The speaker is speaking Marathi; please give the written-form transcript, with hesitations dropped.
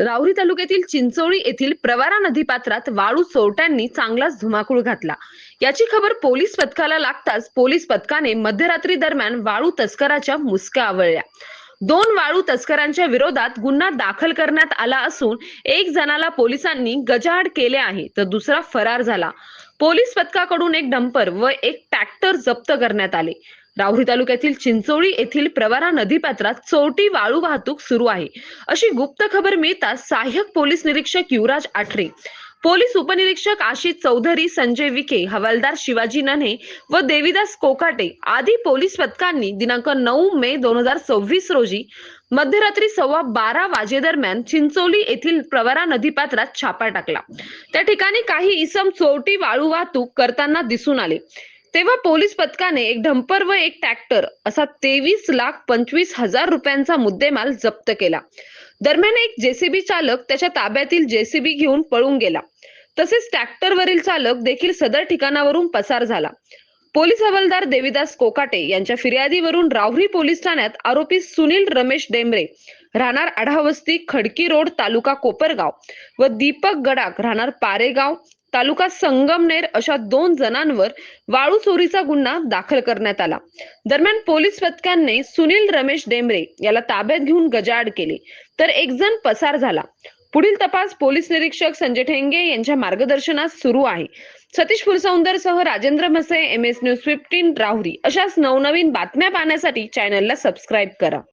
राहुरी तालुक्यातील चिंचोळी येथील प्रवरा नदीपात्रात वाळू चोरट्यांनी चांगलाच धुमाकूळ घातला। याची खबर पोलीस पथकाला लागताच पोलीस पथकाने मध्यरात्री दरम्यान वाळू तस्कराच्या मुसक्या आवळल्या। दोन वाळू तस्करांच्या विरोधात गुन्हा दाखल करण्यात आला असून एक जणाला पोलिसांनी गजाआड केले आहे तर दुसरा फरार झाला। पोलीस पथकाकडून एक डंपर व एक ट्रॅक्टर जप्त करण्यात आले। राहुरी तालुक्यातील चिंचोळी येथील प्रवरा नदीपात्रात चोरटी वाळू वाहतूक सुरू आहे अशी गुप्त खबर मिळताच सहाय्यक पोलीस निरीक्षक युवराज आठरे, पोलीस उपनिरीक्षक आशिष चौधरी, संजय विखे, हवालदार शिवाजी नन्हे व देवीदास कोकाटे आदी पोलीस पथकांनी दिनांक 9 मे 2026 रोजी मध्यरात्री 12:15 वाजेदरम्यान चिंचोली येथील प्रवरा नदीपात्रात छापा टाकला। त्या ठिकाणी काही इसम चोरटी वाळू वाहतूक करताना दिसून आले। तेव्हा पोलीस पथकाने एक डंपर व एक ट्रॅक्टर असा 23,25,000 रुपयांचा मुद्देमाल जप्त केला। दरम्यान एक जेसीबी चालक त्याच्या ताब्यातील जेसीबी घेऊन पळून गेला। तसेच ट्रॅक्टरवरील चालक देखील सदर ठिकाणावरून पसार झाला। पोलीस हवालदार देवीदास कोकाटे यांच्या फिर्यादीवरून राहुरी पोलीस ठाण्यात आरोपी सुनील रमेश डेंबरे राहणार आढावस्ती, खडकी रोड, तालुका कोपरगाव व दीपक गडाख राहणार पारेगाव, तालुका संगमनेर अशा 2 जणांवर वाळू चोरीचा गुन्हा दाखल करण्यात आला। दरम्यान पोलीस पथकाने सुनील रमेश डेंबरे याला ताब्यात घेऊन गजाआड केले तर एक जण पसार झाला। पुढील तपास पोलीस निरीक्षक संजय ठेंगे यांच्या मार्गदर्शनात सुरू आहे। सतीश फुलसौंदरसह राजेंद्र मसे, MS न्यूज 15 राहुरी अशाच नवनवीन बातम्या पाहण्यासाठी चॅनलला सबस्क्राईब करा।